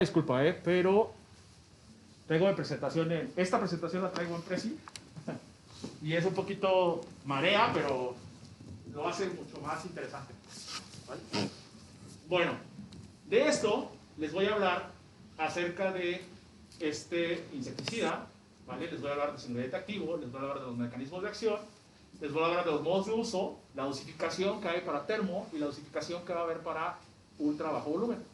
Disculpa, pero traigo mi presentación esta presentación la traigo en Prezi y es un poquito marea, pero lo hace mucho más interesante, ¿vale? Bueno, de esto les voy a hablar acerca de este insecticida, ¿vale? Les voy a hablar de su ingrediente activo, les voy a hablar de los mecanismos de acción, les voy a hablar de los modos de uso, la dosificación que hay para termo y la dosificación que va a haber para ultra bajo volumen.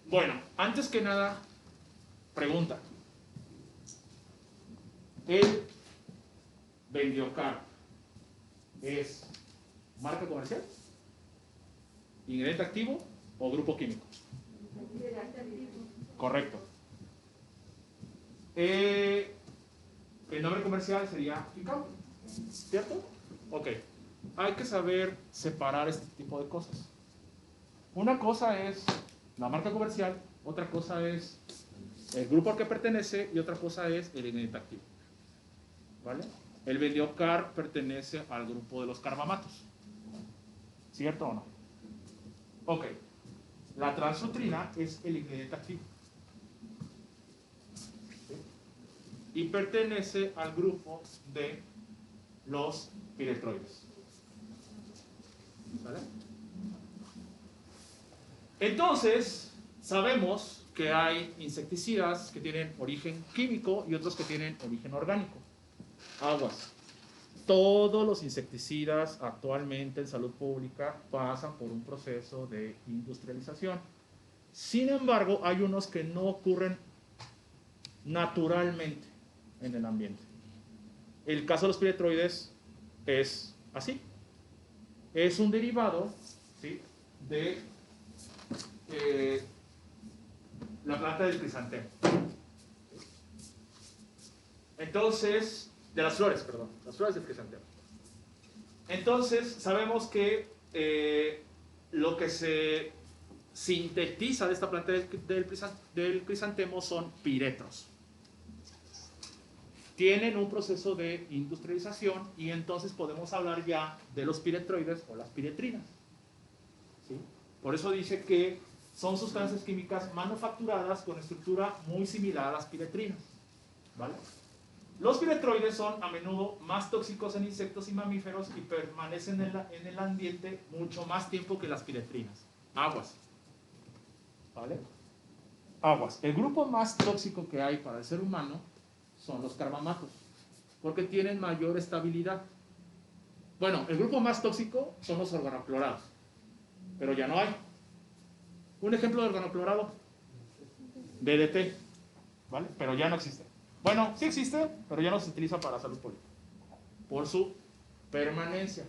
Bueno, antes que nada, pregunta. ¿El Bendiocar es marca comercial, ingrediente activo o grupo químico? Correcto. El nombre comercial sería Ficam, ¿cierto? Ok. Hay que saber separar este tipo de cosas. Una cosa es la marca comercial, otra cosa es el grupo al que pertenece y otra cosa es el ingrediente activo, ¿vale? El Bendiocar pertenece al grupo de los carbamatos, ¿cierto o no? Ok, la transsutrina es el ingrediente activo, ¿sí? Y pertenece al grupo de los piretroides, ¿vale? Entonces, sabemos que hay insecticidas que tienen origen químico y otros que tienen origen orgánico. Aguas. Todos los insecticidas actualmente en salud pública pasan por un proceso de industrialización. Sin embargo, hay unos que no ocurren naturalmente en el ambiente. El caso de los piretroides es así. Es un derivado, ¿sí?, de la planta del crisantemo. Entonces, de las flores, perdón, las flores del crisantemo. Entonces, sabemos que lo que se sintetiza de esta planta del crisantemo son piretros. Tienen un proceso de industrialización y entonces podemos hablar ya de los piretroides o las piretrinas, ¿sí? Por eso dice que son sustancias químicas manufacturadas con estructura muy similar a las piretrinas, ¿vale? Los piretroides son a menudo más tóxicos en insectos y mamíferos y permanecen en el ambiente mucho más tiempo que las piretrinas. Aguas, ¿vale? Aguas. El grupo más tóxico que hay para el ser humano son los carbamatos, porque tienen mayor estabilidad. Bueno, el grupo más tóxico son los organoclorados, pero ya no hay. Un ejemplo de organoclorado, DDT, ¿vale? Pero ya no existe. Bueno, sí existe, pero ya no se utiliza para salud pública, por su permanencia.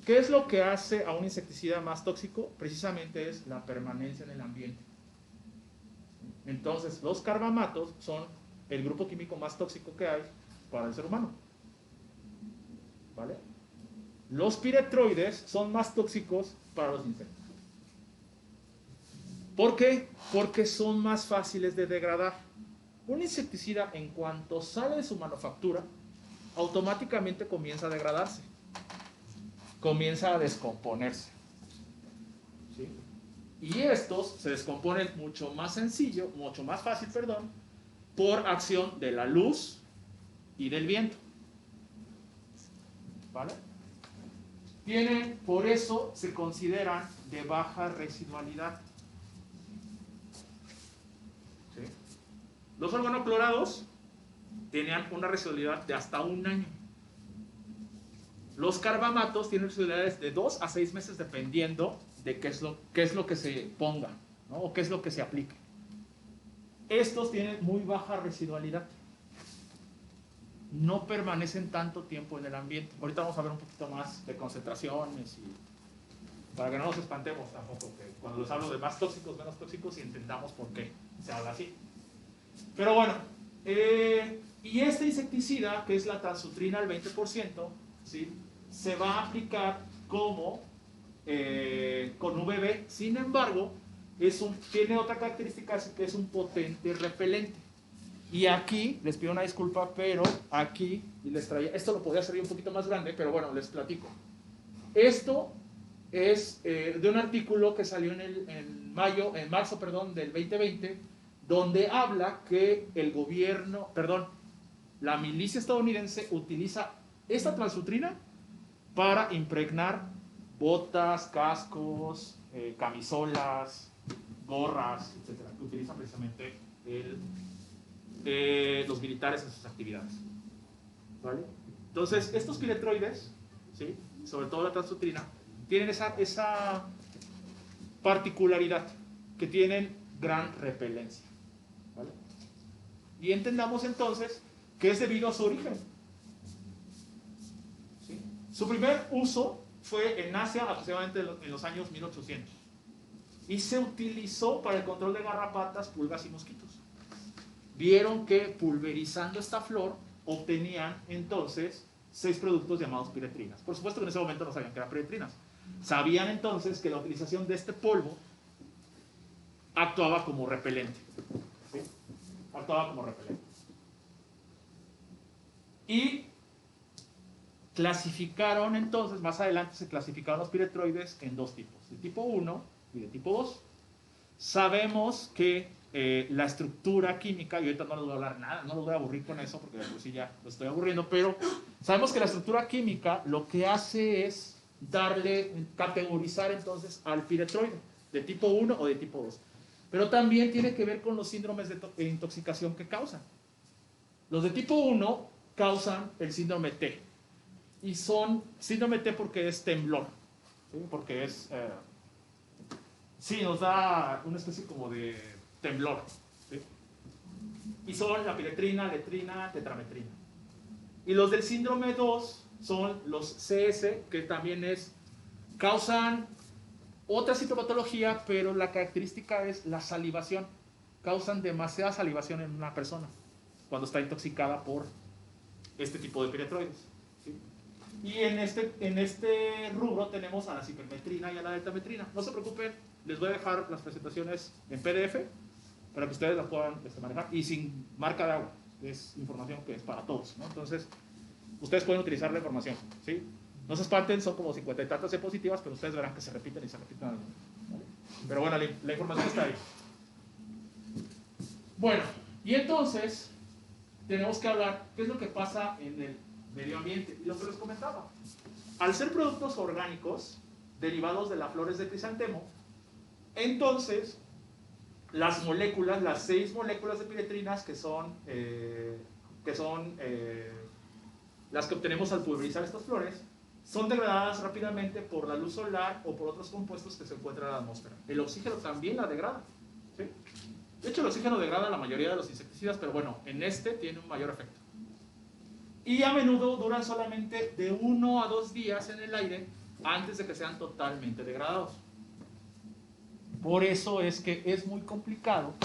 ¿Qué es lo que hace a un insecticida más tóxico? Precisamente es la permanencia en el ambiente. Entonces, los carbamatos son el grupo químico más tóxico que hay para el ser humano, ¿vale? Los piretroides son más tóxicos para los insectos. ¿Por qué? Porque son más fáciles de degradar. Un insecticida, en cuanto sale de su manufactura, automáticamente comienza a degradarse, comienza a descomponerse, ¿sí? Y estos se descomponen mucho más fácil, por acción de la luz y del viento, ¿vale? Por eso se consideran de baja residualidad. ¿Sí? Los organoclorados tenían una residualidad de hasta 1 año. Los carbamatos tienen residualidades de 2 a 6 meses dependiendo de qué es lo que se ponga, ¿no? O qué es lo que se aplique. Estos tienen muy baja residualidad. No permanecen tanto tiempo en el ambiente. Ahorita vamos a ver un poquito más de concentraciones y para que no nos espantemos tampoco, que cuando les hablo de más tóxicos, menos tóxicos, y entendamos por qué se habla así. Pero bueno, y este insecticida, que es la transsutrina al 20%, ¿sí?, se va a aplicar como con UVB. Sin embargo, tiene otra característica, que es un potente repelente. Y aquí, les pido una disculpa, pero aquí esto lo podría hacer un poquito más grande, pero bueno, les platico. Esto es de un artículo que salió en marzo del 2020, donde habla que el gobierno, la milicia estadounidense utiliza esta transfutrina para impregnar botas, cascos, camisolas, gorras, etcétera, que utilizan precisamente los militares en sus actividades. ¿Vale? Entonces, estos piretroides, ¿sí?, sobre todo la transfutrina, tienen esa particularidad, que tienen gran repelencia. ¿Vale? Y entendamos entonces que es debido a su origen. ¿Sí? Su primer uso fue en Asia aproximadamente en los años 1800 y se utilizó para el control de garrapatas, pulgas y mosquitos. Vieron que pulverizando esta flor obtenían entonces 6 productos llamados piretrinas. Por supuesto que en ese momento no sabían que eran piretrinas. Sabían entonces que la utilización de este polvo actuaba como repelente. ¿Sí? Actuaba como repelente. Y clasificaron entonces, más adelante se clasificaron los piretroides en 2 tipos, de tipo 1 y de tipo 2. Sabemos que la estructura química, y ahorita no les voy a hablar nada, no los voy a aburrir con eso porque de por sí ya lo estoy aburriendo, pero sabemos que la estructura química lo que hace es categorizar entonces al piretroide de tipo 1 o de tipo 2. Pero también tiene que ver con los síndromes de intoxicación que causan. Los de tipo 1 causan el síndrome T. Y son síndrome T porque es temblor. ¿Sí? Porque es... sí, nos da una especie como de temblor. ¿Sí? Y son la piretrina, letrina, tetrametrina. Y los del síndrome 2 son los CS, que también causan otra sintomatología, pero la característica es la salivación. Causan demasiada salivación en una persona cuando está intoxicada por este tipo de piretroides. ¿Sí? Y en este rubro tenemos a la cipermetrina y a la deltametrina. No se preocupen, les voy a dejar las presentaciones en PDF para que ustedes las puedan manejar y sin marca de agua. Es información que es para todos, ¿no? Entonces, ustedes pueden utilizar la información, ¿sí? No se espanten, son como 50 y tantas diapositivas, pero ustedes verán que se repiten y se repiten. ¿Vale? Pero bueno, la información está ahí. Bueno, y entonces tenemos que hablar qué es lo que pasa en el medio ambiente. Y lo que les comentaba, al ser productos orgánicos derivados de las flores de crisantemo, entonces las moléculas, las 6 moléculas de piretrinas que son las que obtenemos al pulverizar estas flores, son degradadas rápidamente por la luz solar o por otros compuestos que se encuentran en la atmósfera. El oxígeno también la degrada. ¿Sí? De hecho, el oxígeno degrada la mayoría de los insecticidas, pero bueno, en este tiene un mayor efecto. Y a menudo duran solamente de 1 a 2 días en el aire antes de que sean totalmente degradados. Por eso es que es muy complicado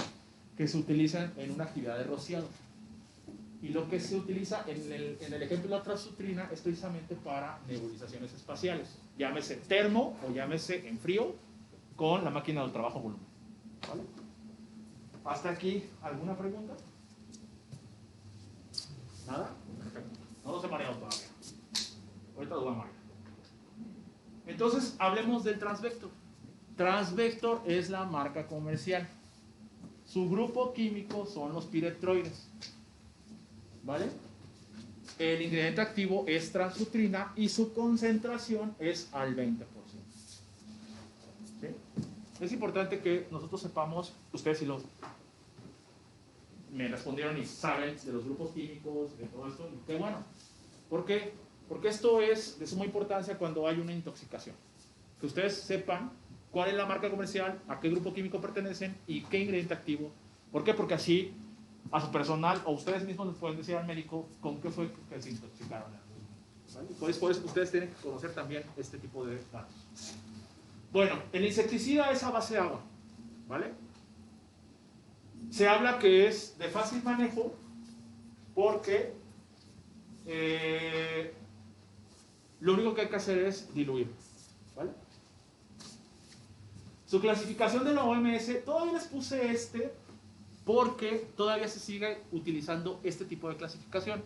que se utilicen en una actividad de rociado. Y lo que se utiliza en el ejemplo de la transfutrina es precisamente para nebulizaciones espaciales. Llámese termo o llámese en frío con la máquina del trabajo volumen. ¿Vale? ¿Hasta aquí alguna pregunta? ¿Nada? Perfecto. No los he mareado todavía. Ahorita los voy a marear. Entonces, hablemos del Transvector. Transvector es la marca comercial. Su grupo químico son los piretroides. ¿Vale? El ingrediente activo es transfutrina y su concentración es al 20%. ¿Sí? Es importante que nosotros sepamos, ustedes si me respondieron y saben de los grupos químicos, de todo esto, qué bueno. ¿Por qué? Porque esto es de suma importancia cuando hay una intoxicación. Que ustedes sepan cuál es la marca comercial, a qué grupo químico pertenecen y qué ingrediente activo. ¿Por qué? Porque así a su personal o ustedes mismos les pueden decir al médico con qué fue que se intoxicaron. ¿Vale? Por eso ustedes tienen que conocer también este tipo de datos. Bueno, el insecticida es a base de agua. ¿Vale? Se habla que es de fácil manejo porque lo único que hay que hacer es diluir. ¿Vale? Su clasificación de la OMS, todavía les puse porque todavía se sigue utilizando este tipo de clasificación.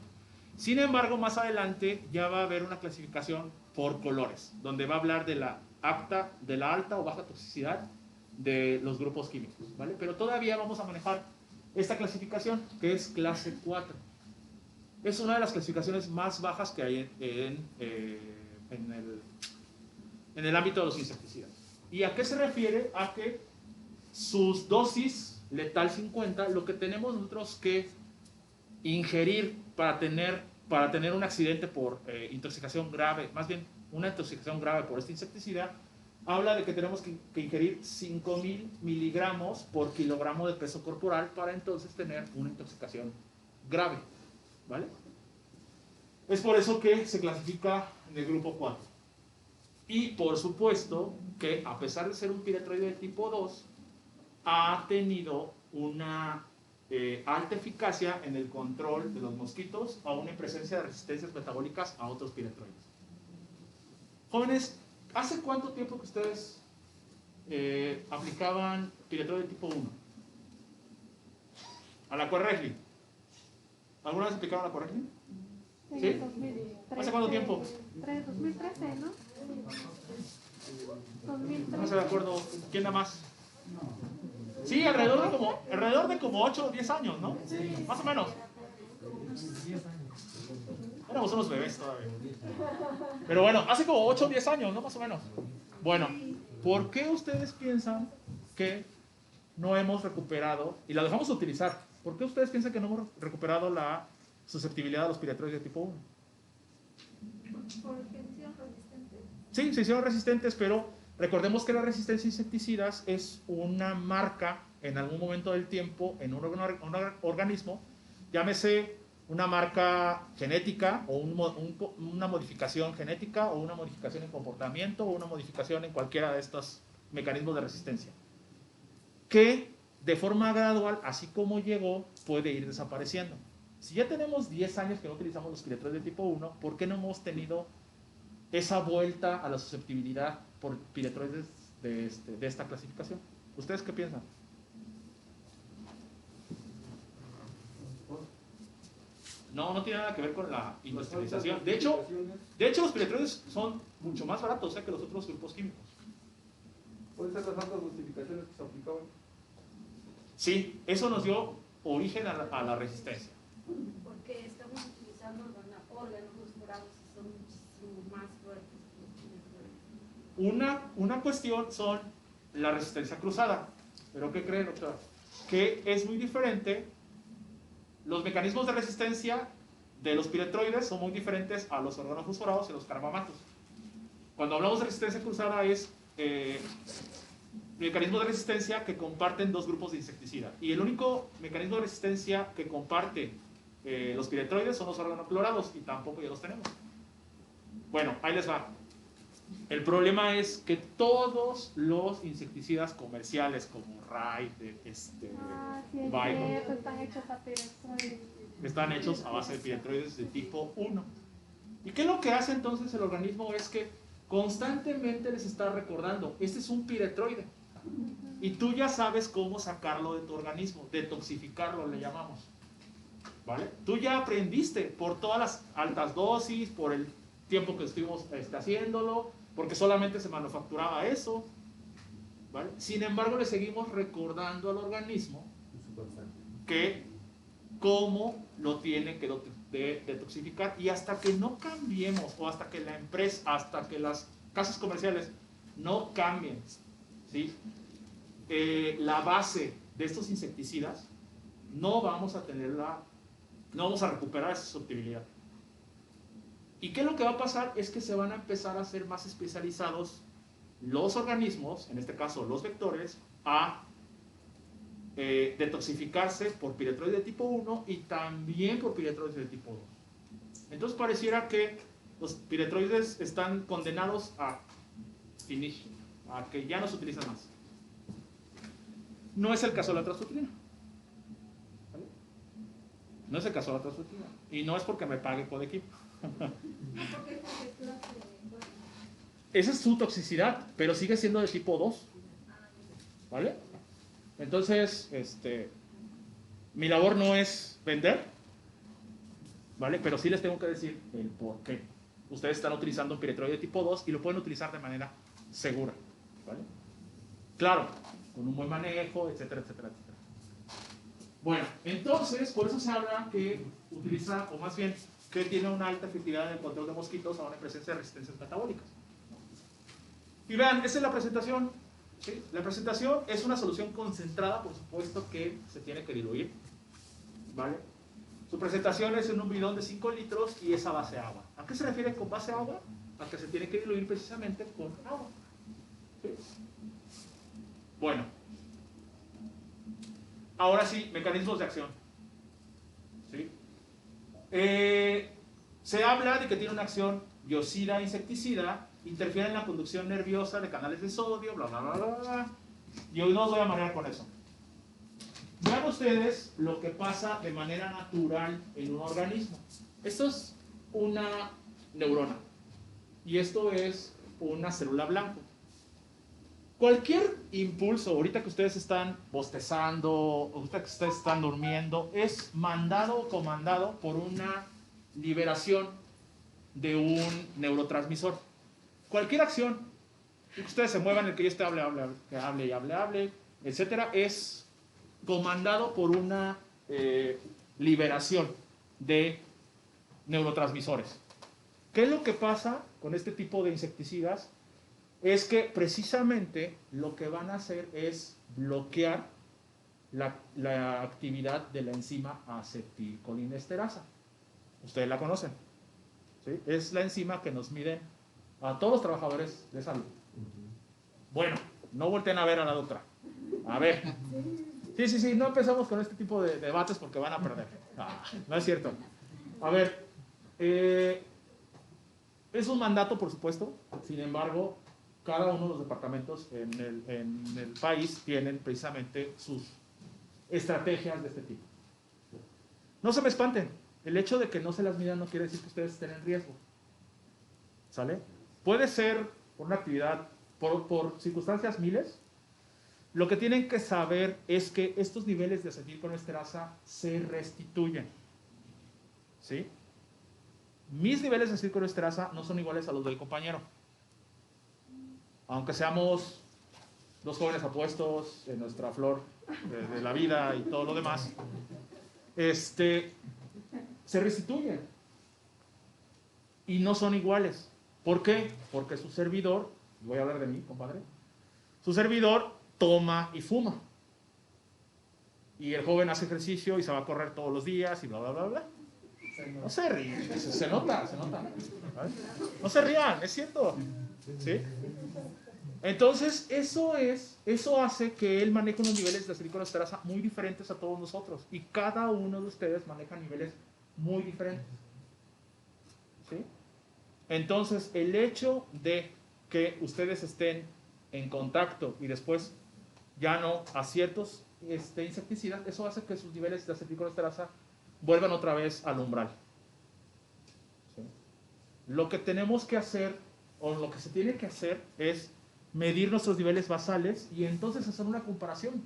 Sin embargo, más adelante ya va a haber una clasificación por colores, donde va a hablar de la alta o baja toxicidad de los grupos químicos, ¿vale? Pero todavía vamos a manejar esta clasificación, que es clase 4. Es una de las clasificaciones más bajas que hay en el ámbito de los insecticidas. ¿Y a qué se refiere? A que sus dosis letal 50, lo que tenemos nosotros que ingerir para tener un accidente por intoxicación grave, más bien una intoxicación grave por este insecticida, habla de que tenemos que ingerir 5.000 miligramos por kilogramo de peso corporal para entonces tener una intoxicación grave, ¿vale? Es por eso que se clasifica en el grupo 4. Y por supuesto que a pesar de ser un piretroide de tipo 2, ha tenido una alta eficacia en el control de los mosquitos, aún en presencia de resistencias metabólicas a otros piretroides. Jóvenes, ¿hace cuánto tiempo que ustedes aplicaban piretroide tipo 1? ¿A la Coregli? ¿Alguna vez aplicaron la Coregli? ¿Sí? 2013, ¿Hace cuánto tiempo? 2013, ¿no? 2013. No se de acuerdo. ¿Quién da más? Sí, alrededor de como 8 o 10 años, ¿no? Más o menos. Éramos unos bebés todavía. Pero bueno, hace como 8 o 10 años, ¿no? Más o menos. Bueno, ¿por qué ustedes piensan que no hemos recuperado, y la dejamos de utilizar, ¿por qué ustedes piensan que no hemos recuperado la susceptibilidad a los piretroides de tipo 1? Porque han sido resistentes. Sí, se hicieron resistentes, pero recordemos que la resistencia a insecticidas es una marca en algún momento del tiempo en un organismo, llámese una marca genética o una modificación genética o una modificación en comportamiento o una modificación en cualquiera de estos mecanismos de resistencia, que de forma gradual, así como llegó, puede ir desapareciendo. Si ya tenemos 10 años que no utilizamos los piretroides de tipo 1, ¿por qué no hemos tenido esa vuelta a la susceptibilidad por piretroides de esta clasificación? ¿Ustedes qué piensan? No tiene nada que ver con la industrialización. De hecho, los piretroides son mucho más baratos que los otros grupos químicos. ¿Pueden ser las altas justificaciones que se aplicaban? Sí, eso nos dio origen a la resistencia. Porque estamos utilizando órganos fosforados y son muchísimo más fuertes que los piretroides. Una cuestión son la resistencia cruzada. ¿Pero qué creen, doctora? Que es muy diferente. Los mecanismos de resistencia de los piretroides son muy diferentes a los órganos fosforados y los carbamatos. Cuando hablamos de resistencia cruzada es mecanismos de resistencia que comparten dos grupos de insecticida. Y el único mecanismo de resistencia que comparte los piretroides son los organoclorados, y tampoco ya los tenemos. Bueno, ahí les va. El problema es que todos los insecticidas comerciales como Raid, Bicon, Están hechos a piretroides. están hechos a base de piretroides de tipo 1. ¿Y qué es lo que hace entonces el organismo? Es que constantemente les está recordando, este es un piretroide, y tú ya sabes cómo sacarlo de tu organismo, detoxificarlo le llamamos, ¿vale? Tú ya aprendiste por todas las altas dosis, por el tiempo que estuvimos haciéndolo, porque solamente se manufacturaba eso, ¿vale? Sin embargo, le seguimos recordando al organismo que cómo lo tiene que detoxificar, y hasta que no cambiemos, o hasta que la empresa, hasta que las casas comerciales no cambien, ¿sí? La base de estos insecticidas, no vamos a recuperar esa susceptibilidad. ¿Y qué es lo que va a pasar? Es que se van a empezar a hacer más especializados los organismos, en este caso los vectores, a detoxificarse por piretroides de tipo 1 y también por piretroides de tipo 2. Entonces pareciera que los piretroides están condenados a finish, a que ya no se utilizan más. No es el caso de la transfutrina. ¿Vale? No es el caso de la transfutrina. Y no es porque me pague Codequip. Esa es su toxicidad, pero sigue siendo de tipo 2. ¿Vale? Entonces, mi labor no es vender, ¿vale? Pero sí les tengo que decir el por qué. Ustedes están utilizando un piretroide tipo 2 y lo pueden utilizar de manera segura, ¿vale? Claro, con un buen manejo, etcétera, etcétera, etcétera. Bueno, entonces, por eso se habla que utiliza, o más bien, que tiene una alta efectividad en el control de mosquitos ahora en presencia de resistencias metabólicas. Y vean, esa es la presentación. ¿Sí? La presentación es una solución concentrada, por supuesto que se tiene que diluir. ¿Vale? Su presentación es en un bidón de 5 litros y es a base de agua. ¿A qué se refiere con base de agua? A que se tiene que diluir precisamente con agua. ¿Sí? Bueno. Ahora sí, mecanismos de acción. ¿Sí? Se habla de que tiene una acción biocida, insecticida, interfiere en la conducción nerviosa de canales de sodio, bla, bla, bla, bla, bla. Y hoy no os voy a marear con eso. Vean ustedes lo que pasa de manera natural en un organismo. Esto es una neurona y esto es una célula blanco. Cualquier impulso, ahorita que ustedes están bostezando, ahorita que ustedes están durmiendo, es mandado o comandado por una liberación de un neurotransmisor. Cualquier acción, que ustedes se muevan, el que yo esté hable, etcétera, es comandado por una liberación de neurotransmisores. ¿Qué es lo que pasa con este tipo de insecticidas? Es que precisamente lo que van a hacer es bloquear la actividad de la enzima acetilcolinesterasa. Ustedes la conocen, ¿sí? Es la enzima que nos mide a todos los trabajadores de salud. Bueno, no volteen a ver a la otra. A ver. Sí, no empezamos con este tipo de debates porque van a perder. No es cierto. A ver, es un mandato, por supuesto. Sin embargo, cada uno de los departamentos en el país tienen precisamente sus estrategias de este tipo. No se me espanten. El hecho de que no se las midan no quiere decir que ustedes estén en riesgo. ¿Sale? Puede ser por una actividad, por circunstancias miles. Lo que tienen que saber es que estos niveles de acetilcolinesterasa se restituyen. ¿Sí? Mis niveles de acetilcolinesterasa no son iguales a los del compañero. Aunque seamos dos jóvenes apuestos en nuestra flor de la vida y todo lo demás, se restituyen. Y no son iguales. ¿Por qué? Porque su servidor, voy a hablar de mí, compadre, su servidor toma y fuma. Y el joven hace ejercicio y se va a correr todos los días y bla, bla, bla, bla. No se ríen, se nota. ¿Vale? No se rían, es cierto. ¿Sí? Entonces, eso hace que él maneje unos niveles de acetilcolinesterasa muy diferentes a todos nosotros. Y cada uno de ustedes maneja niveles muy diferentes. ¿Sí? Entonces, el hecho de que ustedes estén en contacto y después ya no a ciertos insecticidas, eso hace que sus niveles de acetilcolinesterasa vuelvan otra vez al umbral. ¿Sí? Lo que tenemos que hacer, o lo que se tiene que hacer, es medir nuestros niveles basales y entonces hacer una comparación.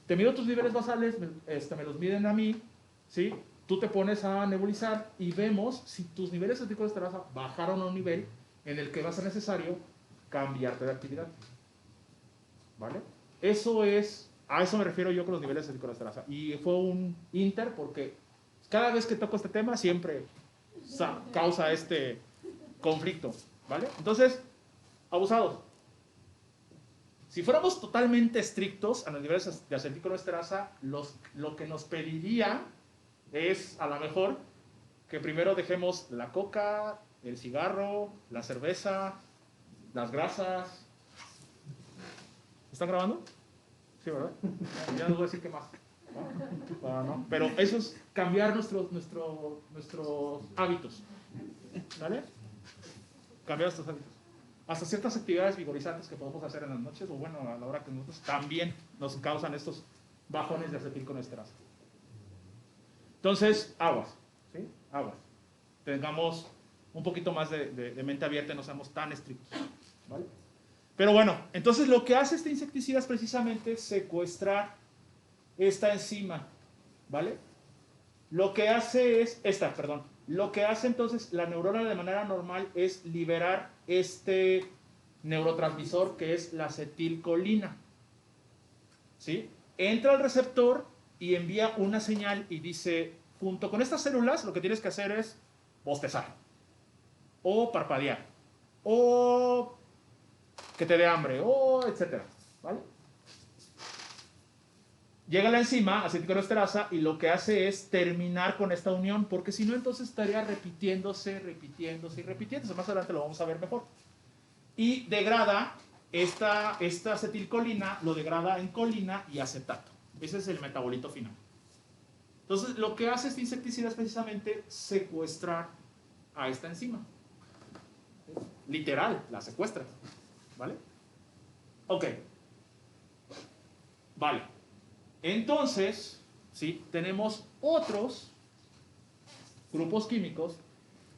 Te mido tus niveles basales, me los miden a mí, ¿sí? Tú te pones a nebulizar y vemos si tus niveles de acetilcolinesterasa bajaron a un nivel en el que va a ser necesario cambiarte de actividad. ¿Vale? A eso me refiero yo con los niveles de acetilcolinesterasa. Y fue un inter porque cada vez que toco este tema siempre causa este conflicto. ¿Vale? Entonces, abusados. Si fuéramos totalmente estrictos a los niveles de acetilcolinesterasa, lo que nos pediría es, a lo mejor, que primero dejemos la coca, el cigarro, la cerveza, las grasas. ¿Están grabando? Sí, ¿verdad? Ya no voy a decir qué más. ¿No? Pero eso es cambiar nuestros hábitos. ¿Vale? Cambiar nuestros hábitos. Hasta ciertas actividades vigorizantes que podemos hacer en las noches, o bueno, a la hora que nosotros también nos causan estos bajones de acetilcolinesterasa. Entonces, aguas. ¿Sí? Aguas. Tengamos un poquito más de mente abierta y no seamos tan estrictos. ¿Vale? Pero bueno, entonces lo que hace este insecticida es precisamente secuestrar esta enzima. ¿Vale? Lo que hace Lo que hace entonces la neurona de manera normal es liberar este neurotransmisor que es la acetilcolina. ¿sí? Entra al receptor y envía una señal y dice, junto con estas células, lo que tienes que hacer es bostezar, o parpadear, o que te dé hambre, o etcétera, ¿vale? Llega la enzima acetilcolesterasa y lo que hace es terminar con esta unión, porque si no, entonces estaría repitiéndose. Más adelante lo vamos a ver mejor. Y degrada esta acetilcolina, lo degrada en colina y acetato. Ese es el metabolito final. Entonces, lo que hace este insecticida es precisamente secuestrar a esta enzima. Literal, la secuestra. ¿Vale? Ok. Vale. Entonces, ¿sí? Tenemos otros grupos químicos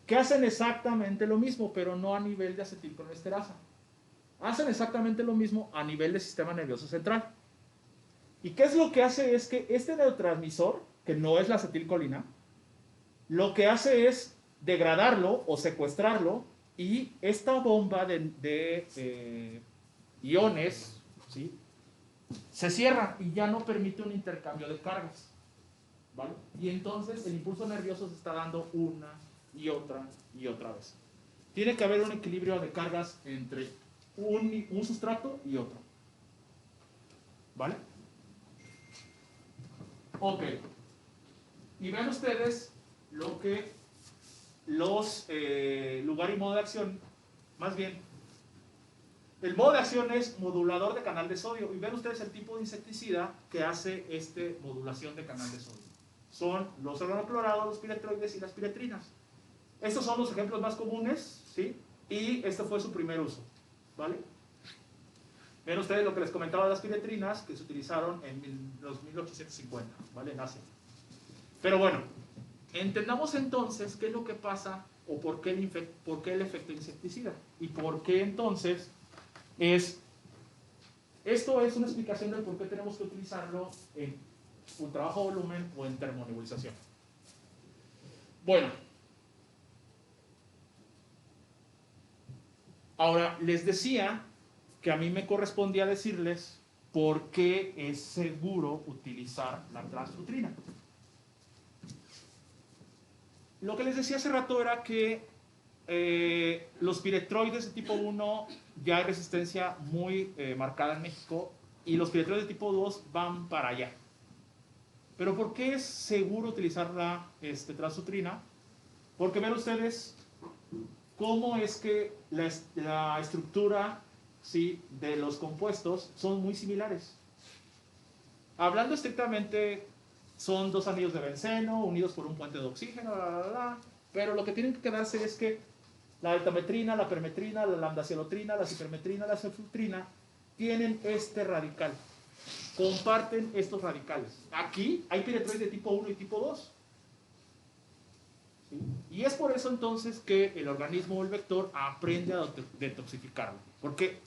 que hacen exactamente lo mismo, pero no a nivel de acetilcolesterasa. Hacen exactamente lo mismo a nivel del sistema nervioso central. ¿Y qué es lo que hace? Es que este neurotransmisor, que no es la acetilcolina, lo que hace es degradarlo o secuestrarlo, y esta bomba de iones, ¿sí? Se cierra y ya no permite un intercambio de cargas, ¿vale? Y entonces el impulso nervioso se está dando una y otra vez. Tiene que haber un equilibrio de cargas entre un sustrato y otro, ¿vale? Ok. Y vean ustedes lo que los lugar y modo de acción, más bien, el modo de acción es modulador de canal de sodio. Y ven ustedes el tipo de insecticida que hace modulación de canal de sodio. Son los organoclorados, los piretroides y las piretrinas. Estos son los ejemplos más comunes, ¿sí? Y este fue su primer uso, ¿vale? Ven ustedes lo que les comentaba de las piretrinas, que se utilizaron en los 1850, ¿vale? En Asia. Pero bueno, entendamos entonces qué es lo que pasa o por qué el efecto insecticida. Y por qué entonces esto es una explicación del por qué tenemos que utilizarlo en ultra bajo volumen o en termonebulización. Bueno, ahora les decía que a mí me correspondía decirles por qué es seguro utilizar la transfutrina. Lo que les decía hace rato era que los piretroides de tipo 1 ya hay resistencia muy marcada en México, y los piretroides de tipo 2 van para allá. Pero ¿por qué es seguro utilizar la transfutrina? Porque ven ustedes cómo es que la estructura, ¿sí?, de los compuestos son muy similares. Hablando estrictamente, son dos anillos de benceno unidos por un puente de oxígeno, pero lo que tienen que quedarse es que la altametrina, la permetrina, la lambdacialotrina, la cipermetrina, la ceflutrina tienen este radical. Comparten estos radicales. Aquí hay piretroides de tipo 1 y tipo 2. ¿Sí? Y es por eso entonces que el organismo o el vector aprende a detoxificarlo. Porque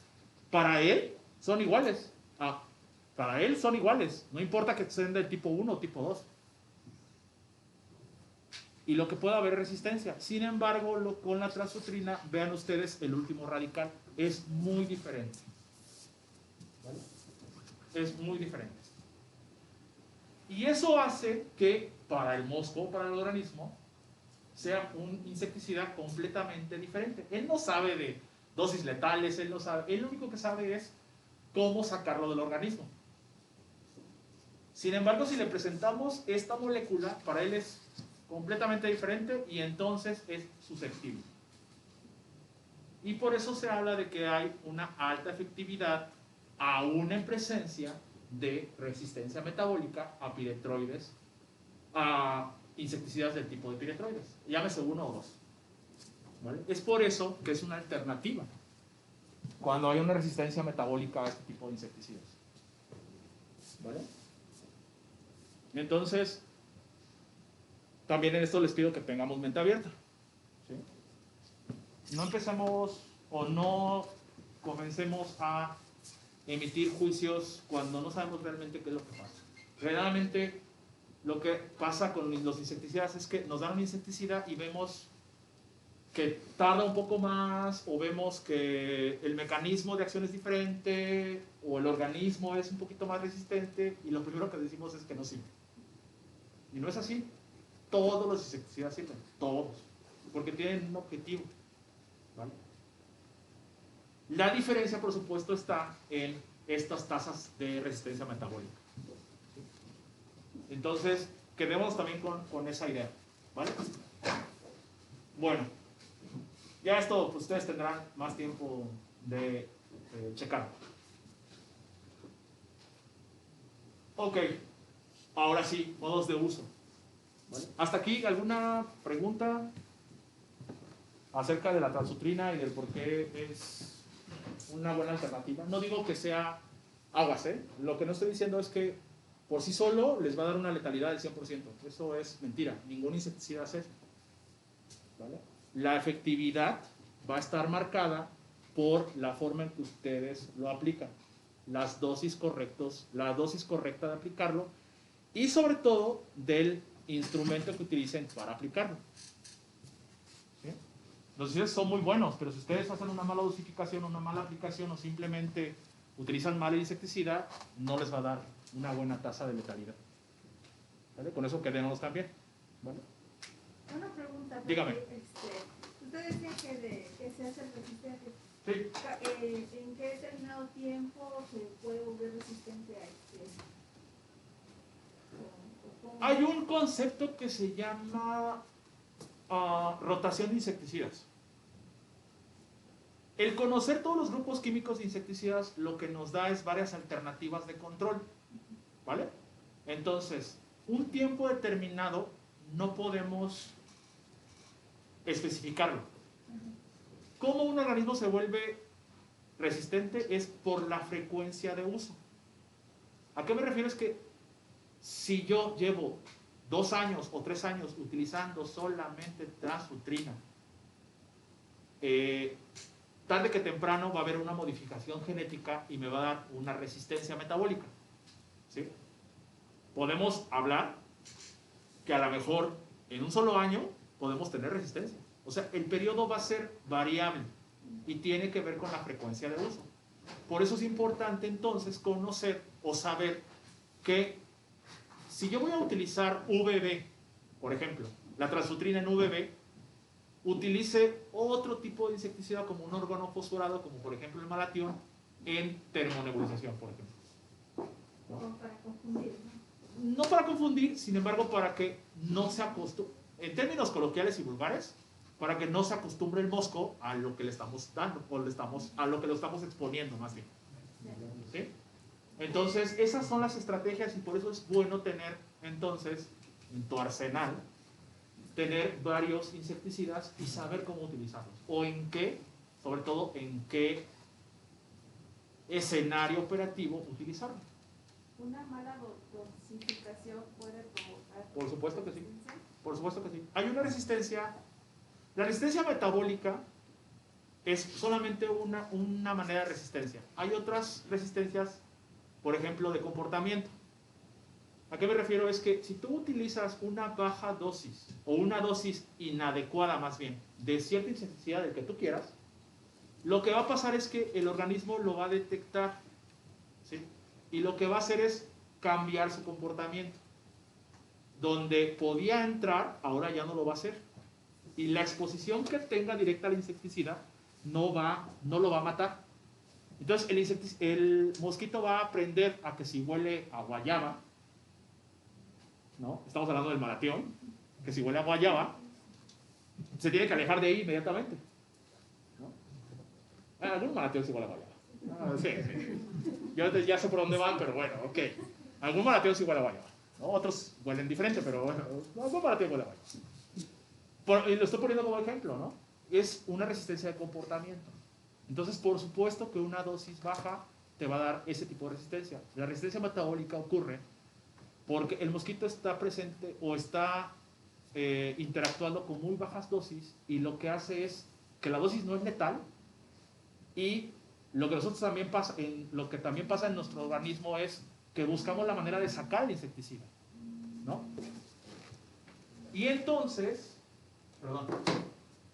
para él son iguales. Para él son iguales. No importa que sean del tipo 1 o tipo 2. Y lo que pueda haber resistencia. Sin embargo, con la transfutrina, vean ustedes el último radical. Es muy diferente. ¿Vale? Es muy diferente. Y eso hace que para el mosco, para el organismo, sea un insecticida completamente diferente. Él no sabe de dosis letales, él no sabe. Él lo único que sabe es cómo sacarlo del organismo. Sin embargo, si le presentamos esta molécula, para él es completamente diferente y entonces es susceptible. Y por eso se habla de que hay una alta efectividad aún en presencia de resistencia metabólica a piretroides, a insecticidas del tipo de piretroides, llámese 1 o 2. ¿Vale? Es por eso que es una alternativa cuando hay una resistencia metabólica a este tipo de insecticidas. ¿Vale? Entonces, también en esto les pido que tengamos mente abierta. ¿Sí? No empecemos o no comencemos a emitir juicios cuando no sabemos realmente qué es lo que pasa. Realmente lo que pasa con los insecticidas es que nos dan un insecticida y vemos que tarda un poco más, o vemos que el mecanismo de acción es diferente, o el organismo es un poquito más resistente, y lo primero que decimos es que no sirve. Y no es así. Todos los insecticidas sirven, todos, porque tienen un objetivo, ¿vale? La diferencia, por supuesto, está en estas tasas de resistencia metabólica. Entonces, quedémonos también con esa idea, ¿vale? Bueno, ya esto pues, ustedes tendrán más tiempo de checar. Ok, ahora sí, modos de uso. ¿Vale? ¿Hasta aquí alguna pregunta acerca de la transutrina y del por qué es una buena alternativa? No digo que sea aguas, ¿eh? Lo que no estoy diciendo es que por sí solo les va a dar una letalidad del 100%. Eso es mentira. Ningún insecticida hace eso. ¿Vale? La efectividad va a estar marcada por la forma en que ustedes lo aplican. La dosis correcta de aplicarlo y sobre todo del instrumento que utilicen para aplicarlo. ¿Sí? Los insecticidas son muy buenos, pero si ustedes hacen una mala dosificación, una mala aplicación o simplemente utilizan mal el insecticida, no les va a dar una buena tasa de letalidad. ¿Vale? Con eso quedémonos también. ¿Vale? Una pregunta. Porque, Dígame. usted decía que se hace resistente. Sí. ¿En qué determinado tiempo se puede volver resistente a Hay un concepto que se llama rotación de insecticidas. El conocer todos los grupos químicos de insecticidas lo que nos da es varias alternativas de control. ¿Vale? Entonces, un tiempo determinado no podemos especificarlo. ¿Cómo un organismo se vuelve resistente? Es por la frecuencia de uso. ¿A qué me refiero? Es que si yo llevo 2 años o 3 años utilizando solamente transutrina, tarde que temprano va a haber una modificación genética y me va a dar una resistencia metabólica. ¿Sí? Podemos hablar que a lo mejor en un solo año podemos tener resistencia. O sea, el periodo va a ser variable y tiene que ver con la frecuencia de uso. Por eso es importante entonces conocer o saber que si yo voy a utilizar VB, por ejemplo, la transutrina en VB, utilice otro tipo de insecticida como un organofosforado, como por ejemplo el malatión, en termonebulización, por ejemplo. como para confundir? No para confundir, sin embargo, para que no se acostumbre, en términos coloquiales y vulgares, para que no se acostumbre el mosco a lo que le estamos dando, o a lo que lo estamos exponiendo más bien. ¿Sí? Entonces, esas son las estrategias y por eso es bueno tener, entonces, en tu arsenal, tener varios insecticidas y saber cómo utilizarlos. O en qué, sobre todo, en qué escenario operativo utilizarlo. ¿Una mala dosificación puede provocar? Por supuesto que sí. Por supuesto que sí. Hay una resistencia. La resistencia metabólica es solamente una manera de resistencia. Hay otras resistencias, por ejemplo, de comportamiento. ¿A qué me refiero? Es que si tú utilizas una baja dosis, o una dosis inadecuada más bien, de cierta insecticida del que tú quieras, lo que va a pasar es que el organismo lo va a detectar, ¿sí? Y lo que va a hacer es cambiar su comportamiento. Donde podía entrar, ahora ya no lo va a hacer. Y la exposición que tenga directa al insecticida no lo va a matar. Entonces el mosquito va a aprender a que si huele a guayaba, ¿no? Estamos hablando del malatión, que si huele a guayaba, se tiene que alejar de ahí inmediatamente. ¿No? Algún malatión sí huele a guayaba. Sí, sí. Yo ya sé por dónde van, pero bueno, ok. Algún malatión sí huele a guayaba. ¿No? Otros huelen diferente, pero bueno, algún malatión huele a guayaba. Y lo estoy poniendo como ejemplo, ¿no? Es una resistencia de comportamiento. Entonces, por supuesto que una dosis baja te va a dar ese tipo de resistencia. La resistencia metabólica ocurre porque el mosquito está presente o está interactuando con muy bajas dosis y lo que hace es que la dosis no es letal y lo que nosotros también lo que también pasa en nuestro organismo es que buscamos la manera de sacar el insecticida, ¿no? Y entonces, perdón,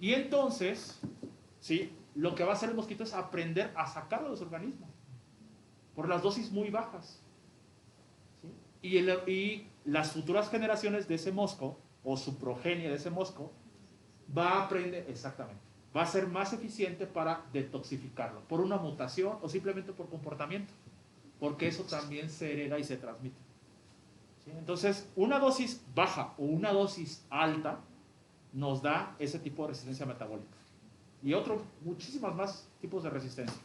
Y entonces, ¿sí? Lo que va a hacer el mosquito es aprender a sacarlo de su organismo por las dosis muy bajas. ¿Sí? Y las futuras generaciones de ese mosco, o su progenie de ese mosco, va a aprender, exactamente, va a ser más eficiente para detoxificarlo, por una mutación o simplemente por comportamiento, porque eso también se hereda y se transmite. ¿Sí? Entonces, una dosis baja o una dosis alta nos da ese tipo de resistencia metabólica. Y muchísimas más tipos de resistencia.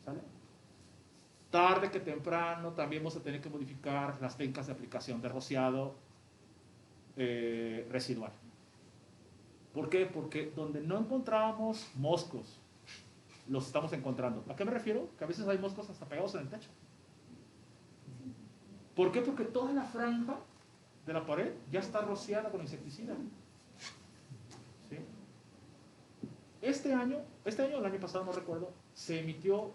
¿Sale? Tarde que temprano también vamos a tener que modificar las técnicas de aplicación de rociado residual. ¿Por qué? Porque donde no encontrábamos moscos, los estamos encontrando. ¿A qué me refiero? Que a veces hay moscos hasta pegados en el techo. ¿Por qué? Porque toda la franja de la pared ya está rociada con insecticida. ¿Sí? Este año o el año pasado, no recuerdo, se emitió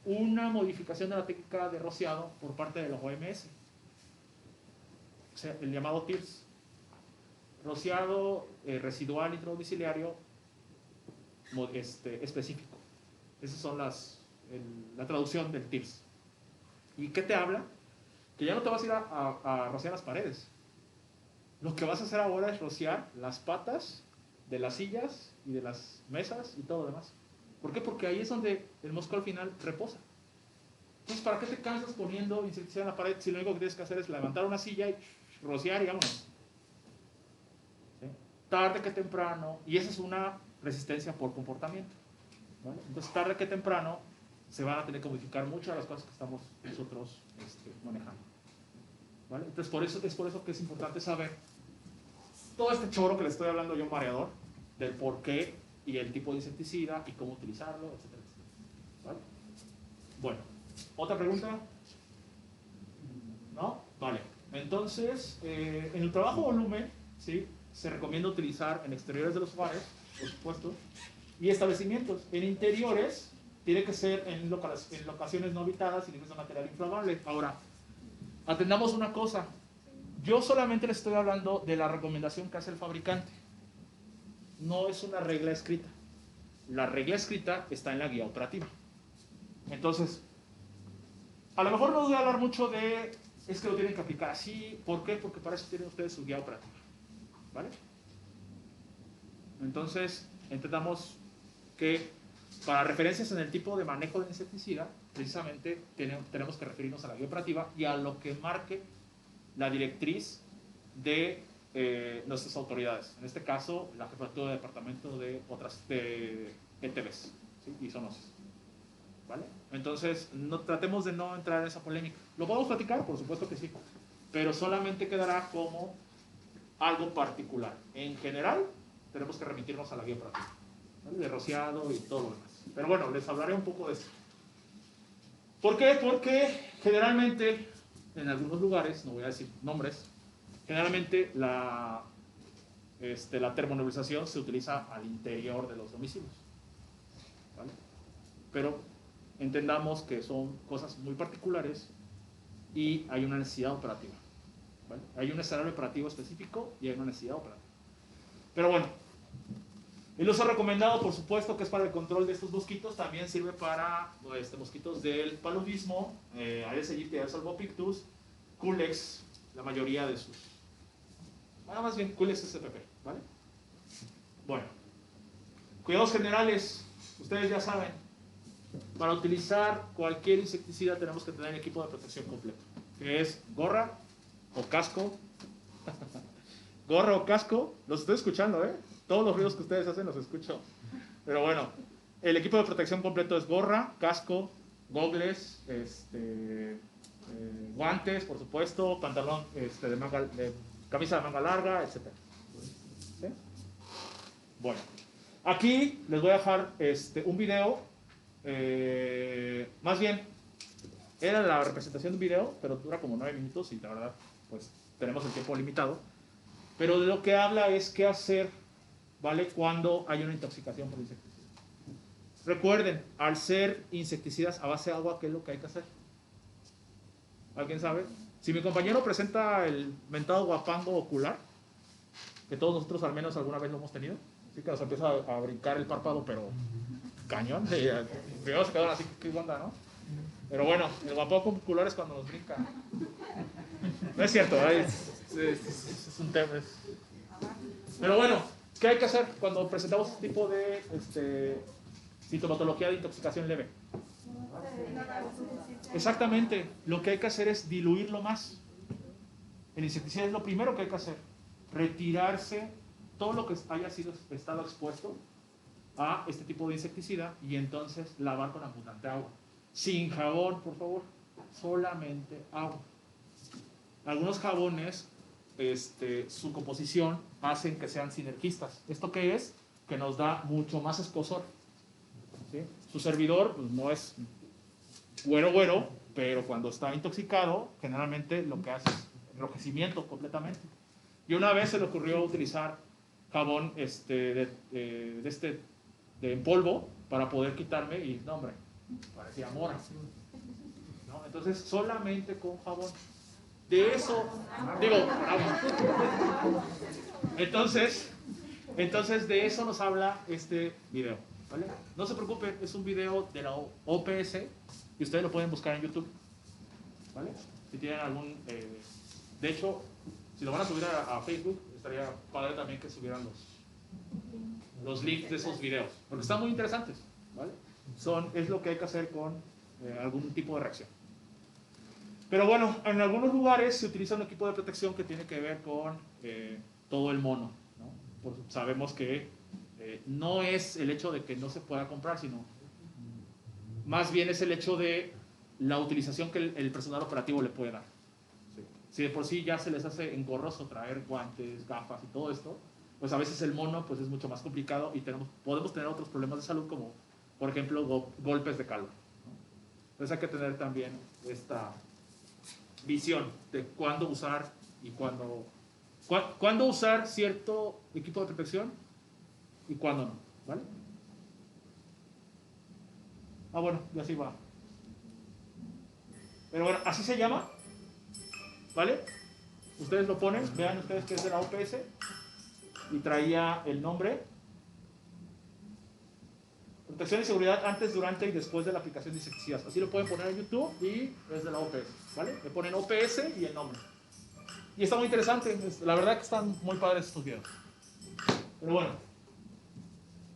una modificación de la técnica de rociado por parte de la OMS. O sea, el llamado TIRS. Rociado residual intradomiciliario específico. Esas son la traducción del TIRS. ¿Y qué te habla? Que ya no te vas a ir a rociar las paredes. Lo que vas a hacer ahora es rociar las patas de las sillas y de las mesas y todo lo demás. ¿Por qué? Porque ahí es donde el mosco al final reposa. Entonces, ¿para qué te cansas poniendo insecticida en la pared si lo único que tienes que hacer es levantar una silla y rociar y vámonos? ¿Sí? Tarde que temprano, y esa es una resistencia por comportamiento. ¿Vale? Entonces, tarde que temprano se van a tener que modificar muchas de las cosas que estamos nosotros manejando. ¿Vale? Entonces, es por eso que es importante saber todo este choro que le estoy hablando yo, mareador, del por qué y el tipo de insecticida y cómo utilizarlo, etcétera, etcétera. ¿Vale? Bueno, ¿otra pregunta? ¿No? Vale. Entonces, en el trabajo volumen, ¿sí? Se recomienda utilizar en exteriores de los hogares, por supuesto, y establecimientos. En interiores, tiene que ser en locaciones no habitadas y libres de material inflamable. Ahora, atendamos una cosa. Yo solamente les estoy hablando de la recomendación que hace el fabricante. No es una regla escrita. La regla escrita está en la guía operativa. Entonces, a lo mejor no voy a hablar mucho de es que lo tienen que aplicar así. ¿Por qué? Porque para eso tienen ustedes su guía operativa. ¿Vale? Entonces, entendamos que para referencias en el tipo de manejo de insecticida, precisamente tenemos que referirnos a la guía operativa y a lo que marque la directriz de nuestras autoridades. En este caso, la jefatura de departamento de ETBs, ¿sí? Y zoonosis. ¿Vale? Entonces, tratemos de no entrar en esa polémica. ¿Lo podemos platicar? Por supuesto que sí. Pero solamente quedará como algo particular. En general, tenemos que remitirnos a la guía operativa, ¿vale? De rociado y todo lo demás. Pero bueno, les hablaré un poco de esto. ¿Por qué? Porque generalmente, en algunos lugares, no voy a decir nombres, generalmente la termonebulización se utiliza al interior de los domicilios. ¿Vale? Pero entendamos que son cosas muy particulares y hay una necesidad operativa. ¿Vale? Hay un escenario operativo específico y hay una necesidad operativa. Pero bueno, el uso recomendado, por supuesto, que es para el control de estos mosquitos, también sirve para mosquitos del paludismo, Aedes aegypti, Aedes albopictus, Culex, la mayoría de sus. Bueno, más bien Culex spp, ¿vale? Bueno, cuidados generales, ustedes ya saben, para utilizar cualquier insecticida tenemos que tener equipo de protección completo, que es gorra o casco. Gorra o casco, los estoy escuchando, ¿eh? Todos los ruidos que ustedes hacen los escucho. Pero bueno, el equipo de protección completo es gorra, casco, gogles, guantes, por supuesto, pantalón camisa de manga larga, etc. ¿Sí? Bueno, aquí les voy a dejar un video. Más bien, era la representación de un video, pero dura como 9 minutos y la verdad, pues tenemos el tiempo limitado. Pero de lo que habla es qué hacer, ¿vale? Cuando hay una intoxicación por insecticida. Recuerden, al ser insecticidas a base de agua, ¿qué es lo que hay que hacer? ¿Alguien sabe? Si mi compañero presenta el mentado guapango ocular, que todos nosotros al menos alguna vez lo hemos tenido. Así que nos empieza a brincar el párpado, pero cañón. Primero se quedaron así, ¿qué onda, no? Pero bueno, el guapo ocular es cuando nos brinca. No es cierto, es un tema. Pero bueno, ¿qué hay que hacer cuando presentamos este tipo de sintomatología de intoxicación leve? Exactamente, lo que hay que hacer es diluirlo más. El insecticida es lo primero que hay que hacer. Retirarse todo lo que haya estado expuesto a este tipo de insecticida y entonces lavar con abundante agua. Sin jabón, por favor, solamente agua. Algunos jabones, su composición hacen que sean sinergistas. ¿Esto qué es? Que nos da mucho más escozor. ¿Sí? Su servidor pues, no es güero, pero cuando está intoxicado, generalmente lo que hace es enrojecimiento completamente. Y una vez se le ocurrió utilizar jabón en polvo para poder quitarme y, no hombre, parecía mora. ¿No? Entonces, solamente con jabón. De eso, digo, entonces de eso nos habla este video, ¿vale? No se preocupe, es un video de la OPS y ustedes lo pueden buscar en YouTube, ¿vale? Si tienen algún, de hecho, si lo van a subir a Facebook, estaría padre también que subieran los links de esos videos, porque están muy interesantes, ¿vale? Es lo que hay que hacer con algún tipo de reacción. Pero bueno, en algunos lugares se utiliza un equipo de protección que tiene que ver con todo el mono, ¿no? Sabemos que no es el hecho de que no se pueda comprar, sino más bien es el hecho de la utilización que el personal operativo le puede dar. ¿Sí? Si de por sí ya se les hace engorroso traer guantes, gafas y todo esto, pues a veces el mono pues es mucho más complicado y podemos tener otros problemas de salud como, por ejemplo, golpes de calor, ¿no? Entonces hay que tener también esta visión de cuándo usar y cuándo usar cierto equipo de protección y cuándo no, ¿vale? Bueno, ya así va. Pero bueno, así se llama, ¿vale? Ustedes lo ponen, vean ustedes que es de la OPS y traía el nombre. Protección y seguridad antes, durante y después de la aplicación de insecticidas. Así lo pueden poner en YouTube y es de la OPS, ¿vale? Le ponen OPS y el nombre. Y está muy interesante, la verdad que están muy padres estos videos. Pero bueno,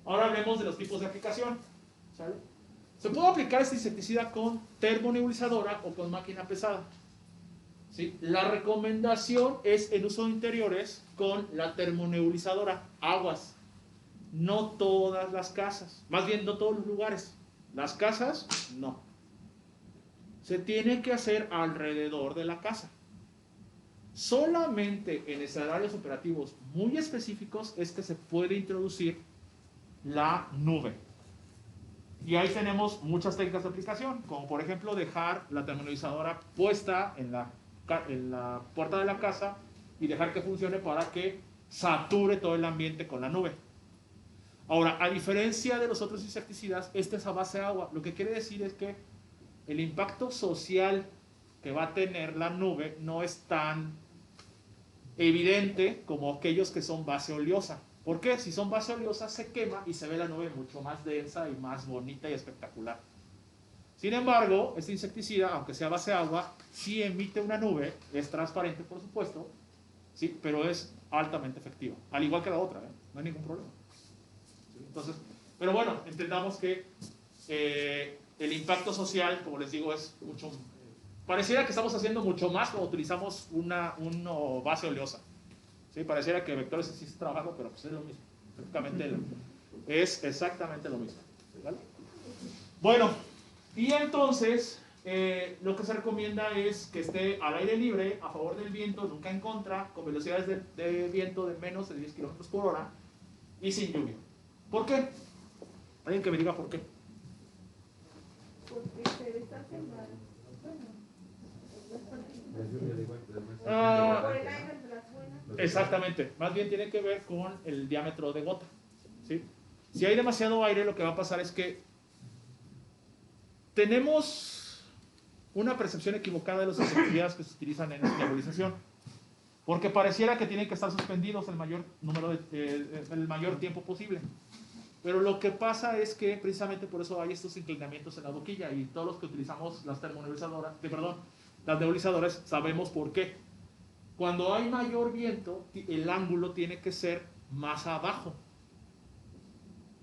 ahora hablemos de los tipos de aplicación, ¿sale? Se puede aplicar este insecticida con termonebulizadora o con máquina pesada, ¿sí? La recomendación es en uso de interiores con la termonebulizadora, aguas. No todas las casas, más bien no todos los lugares. Las casas, no. Se tiene que hacer alrededor de la casa. Solamente en escenarios operativos muy específicos es que se puede introducir la nube. Y ahí tenemos muchas técnicas de aplicación, como por ejemplo dejar la termonebulizadora puesta en la puerta de la casa y dejar que funcione para que sature todo el ambiente con la nube. Ahora, a diferencia de los otros insecticidas, este es a base de agua. Lo que quiere decir es que el impacto social que va a tener la nube no es tan evidente como aquellos que son base oleosa. ¿Por qué? Si son base oleosa se quema y se ve la nube mucho más densa y más bonita y espectacular. Sin embargo, este insecticida, aunque sea base de agua, sí emite una nube, es transparente por supuesto, ¿sí? Pero es altamente efectiva, al igual que la otra, no hay ningún problema. Entonces, pero bueno, entendamos que el impacto social, como les digo, es mucho. Pareciera que estamos haciendo mucho más cuando utilizamos una base oleosa. ¿Sí? Pareciera que vectores sí está trabajando, pero pues es lo mismo. Es exactamente lo mismo. ¿Vale? Bueno, y entonces lo que se recomienda es que esté al aire libre, a favor del viento, nunca en contra, con velocidades de viento de menos de 10 km por hora y sin lluvia. ¿Por qué? Alguien que me diga por qué. Porque se está sembrando. Por el aire de las buenas. Exactamente. Más bien tiene que ver con el diámetro de gota. ¿Sí? Si hay demasiado aire, lo que va a pasar es que tenemos una percepción equivocada de los insecticidas que se utilizan en la nebulización. porque pareciera que tienen que estar suspendidos el mayor el mayor tiempo posible. Pero lo que pasa es que precisamente por eso hay estos inclinamientos en la boquilla, y todos los que utilizamos las termonebulizadoras, las nebulizadoras, sabemos por qué. Cuando hay mayor viento, el ángulo tiene que ser más abajo,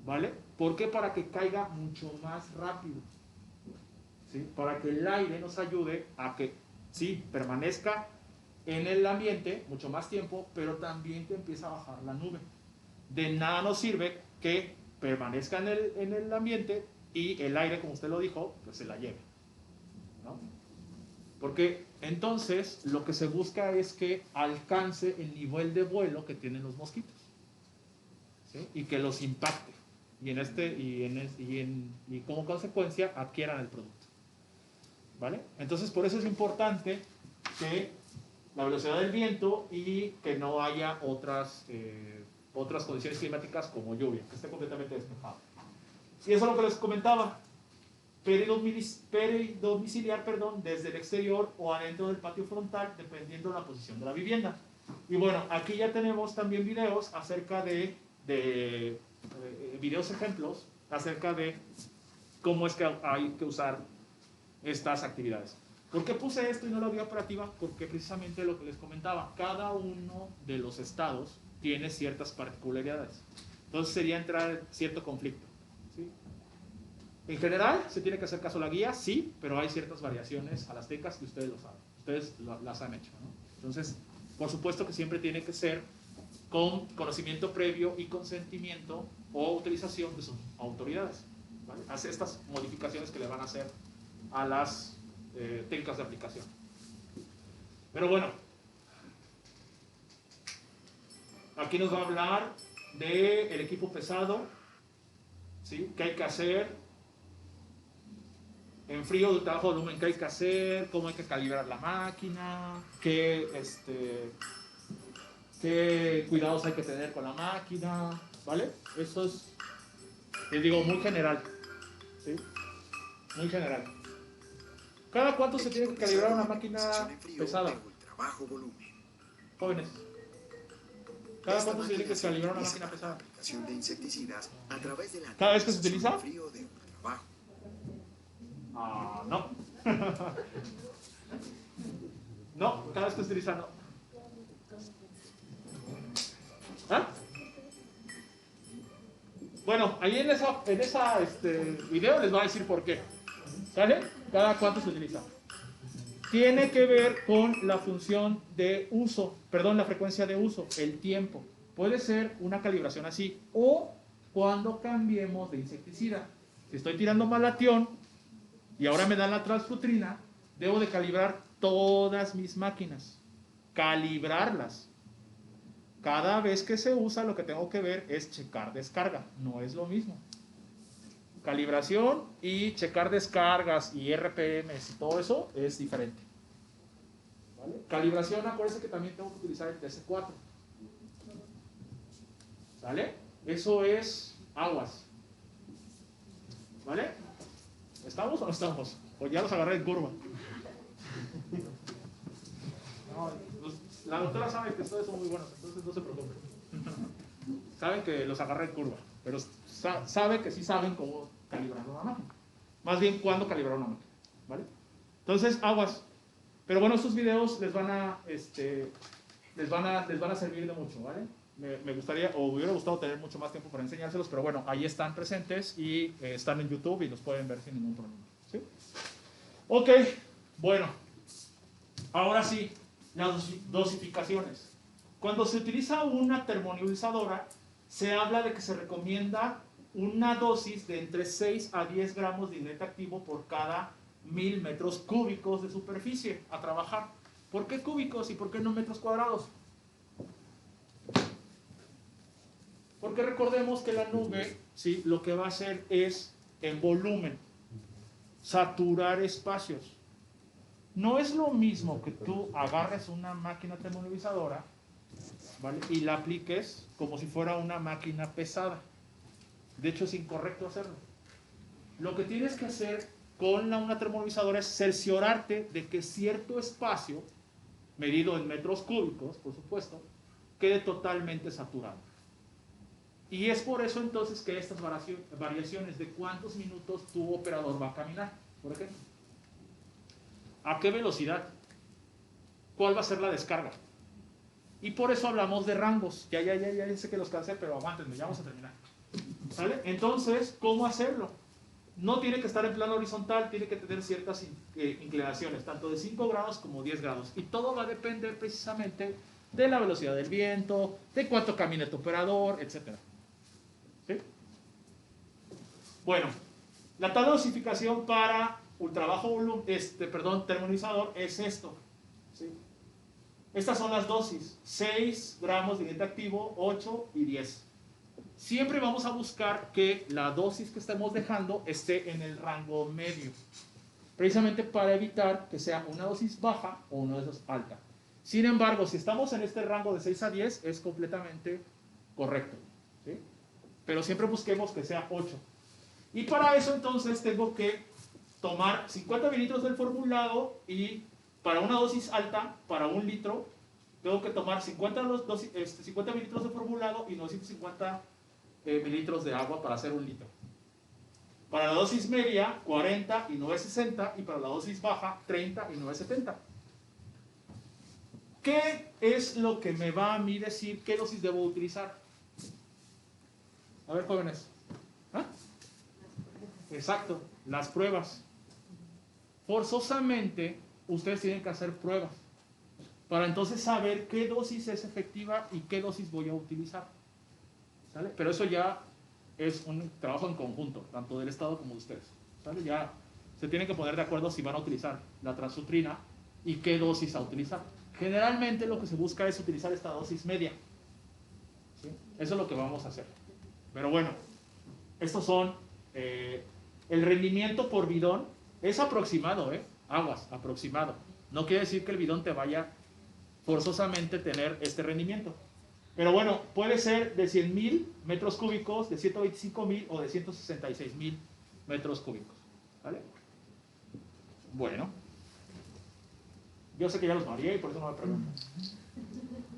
¿vale? ¿Por qué? Para que caiga mucho más rápido, ¿sí? Para que el aire nos ayude a que, sí, permanezca en el ambiente mucho más tiempo, pero también que empiece a bajar la nube. De nada nos sirve que permanezca en el ambiente y el aire, como usted lo dijo, pues se la lleve, ¿no? Porque entonces lo que se busca es que alcance el nivel de vuelo que tienen los mosquitos, ¿sí? Y que los impacte y como consecuencia adquieran el producto, ¿vale? Entonces por eso es importante que la velocidad del viento y que no haya otras condiciones climáticas como lluvia, que esté completamente despejado. Y eso es lo que les comentaba. Peridomiciliar, desde el exterior o adentro del patio frontal, dependiendo de la posición de la vivienda. Y bueno, aquí ya tenemos también videos acerca de videos ejemplos acerca de cómo es que hay que usar estas actividades. ¿Por qué puse esto y no la vía operativa? Porque precisamente lo que les comentaba, cada uno de los estados tiene ciertas particularidades. Entonces sería entrar en cierto conflicto, ¿sí? En general, se tiene que hacer caso a la guía, sí, pero hay ciertas variaciones a las tecas que ustedes lo saben. Ustedes las han hecho, ¿no? Entonces, por supuesto que siempre tiene que ser con conocimiento previo y consentimiento o utilización de sus autoridades, ¿vale? Hace estas modificaciones que le van a hacer a las técnicas de aplicación. Pero bueno, aquí nos va a hablar del equipo pesado, ¿sí? ¿Qué hay que hacer? En frío, de trabajo de volumen, ¿qué hay que hacer? ¿Cómo hay que calibrar la máquina? ¿Qué cuidados hay que tener con la máquina? ¿Vale? Eso es, les digo, muy general, ¿sí? Muy general. ¿Cada cuánto se tiene que calibrar una máquina pesada? Jóvenes. ¿Cada cuánto se tiene que calibrar una máquina pesada? ¿Cada vez que se utiliza? No. No, cada vez que se utiliza no. ¿Ah? Bueno, ahí en esa video les va a decir por qué. ¿Sale? ¿Cada cuánto se utiliza? Tiene que ver con la función de uso, la frecuencia de uso, el tiempo. Puede ser una calibración así, o cuando cambiemos de insecticida. Si estoy tirando malatión y ahora me dan la transflutrina, debo de calibrar todas mis máquinas, calibrarlas. Cada vez que se usa, lo que tengo que ver es checar descarga, no es lo mismo. Calibración y checar descargas y RPMs y todo eso es diferente, ¿vale? Calibración, acuérdense que también tengo que utilizar el TC4, ¿sale? Eso es aguas, ¿vale? ¿Estamos o no estamos? O ya los agarré en curva. No, la doctora sabe que ustedes son muy buenos, entonces no se preocupen. Saben que los agarré en curva, pero sabe que sí saben cómo calibrar una máquina. Más bien, cuándo calibrar una máquina, ¿vale? Entonces, aguas. Pero bueno, estos videos les van a servir de mucho, ¿vale? Me gustaría, o me hubiera gustado tener mucho más tiempo para enseñárselos, pero bueno, ahí están presentes y están en YouTube y los pueden ver sin ningún problema, ¿sí? Ok, bueno. Ahora sí, las dosificaciones. Cuando se utiliza una termonebulizadora, se habla de que se recomienda una dosis de entre 6 a 10 gramos de ingrediente activo por cada 1000 metros cúbicos de superficie a trabajar. ¿Por qué cúbicos y por qué no metros cuadrados? Porque recordemos que la nube, ¿sí?, lo que va a hacer es, en volumen, saturar espacios. No es lo mismo que tú agarres una máquina termonebulizadora, ¿vale?, y la apliques como si fuera una máquina pesada. De hecho, es incorrecto hacerlo. Lo que tienes que hacer con una termonebulizadora es cerciorarte de que cierto espacio, medido en metros cúbicos, por supuesto, quede totalmente saturado. Y es por eso entonces que estas variaciones de cuántos minutos tu operador va a caminar, por ejemplo. ¿A qué velocidad? ¿Cuál va a ser la descarga? Y por eso hablamos de rangos. Ya sé que los cansé, pero aguántenme, ya vamos a terminar. ¿Sale? Entonces, ¿cómo hacerlo? No tiene que estar en plano horizontal, tiene que tener ciertas inclinaciones, tanto de 5 grados como 10 grados. Y todo va a depender precisamente de la velocidad del viento, de cuánto camine tu operador, etc. ¿Sí? Bueno, la tabla de dosificación para ultrabajo volumen, termonizador es esto. ¿Sí? Estas son las dosis, 6 gramos de agente activo, 8 y 10. Siempre vamos a buscar que la dosis que estemos dejando esté en el rango medio, precisamente para evitar que sea una dosis baja o una dosis alta. Sin embargo, si estamos en este rango de 6 a 10, es completamente correcto, ¿sí? Pero siempre busquemos que sea 8. Y para eso entonces tengo que tomar 50 mililitros del formulado y para una dosis alta, para 1 litro, tengo que tomar 50 mililitros de formulado y 950 mililitros de agua para hacer 1 litro. Para la dosis media, 40 y 960, y para la dosis baja, 30 y 970. ¿Qué es lo que me va a mí decir qué dosis debo utilizar? A ver, jóvenes. ¿Ah? Exacto, las pruebas. Forzosamente, ustedes tienen que hacer pruebas para entonces saber qué dosis es efectiva y qué dosis voy a utilizar. ¿Sale? Pero eso ya es un trabajo en conjunto, tanto del Estado como de ustedes. ¿Sale? Ya se tienen que poner de acuerdo si van a utilizar la transsutrina y qué dosis a utilizar. Generalmente lo que se busca es utilizar esta dosis media. ¿Sí? Eso es lo que vamos a hacer. Pero bueno, estos son el rendimiento por bidón. Es aproximado, aguas, aproximado. No quiere decir que el bidón te vaya forzosamente a tener este rendimiento. Pero bueno, puede ser de 100.000 metros cúbicos, de 125.000 o de 166.000 metros cúbicos. ¿Vale? Bueno. Yo sé que ya los mareé y por eso no me preguntan.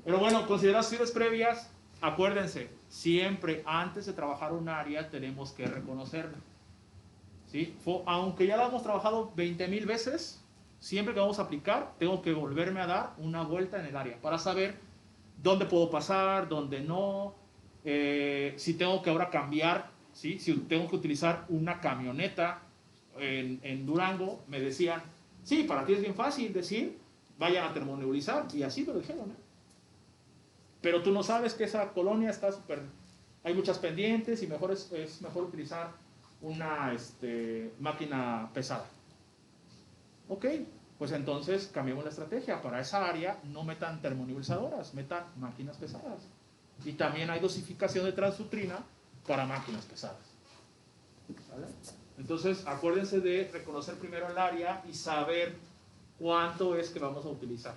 Pero bueno, consideraciones previas. Acuérdense, siempre antes de trabajar un área tenemos que reconocerla. ¿Sí? Aunque ya la hemos trabajado 20.000 veces, siempre que vamos a aplicar, tengo que volverme a dar una vuelta en el área para saber dónde puedo pasar, dónde no, si tengo que ahora cambiar, ¿sí? Si tengo que utilizar una camioneta en Durango, me decían, sí, para ti es bien fácil decir, vayan a termonebulizar, y así me lo dijeron, ¿eh? Pero tú no sabes que esa colonia está súper, hay muchas pendientes y mejor es mejor utilizar una máquina pesada. Ok, pues entonces cambiemos la estrategia. Para esa área no metan termonebulizadoras, metan máquinas pesadas. Y también hay dosificación de transsutrina para máquinas pesadas. ¿Vale? Entonces acuérdense de reconocer primero el área y saber cuánto es que vamos a utilizar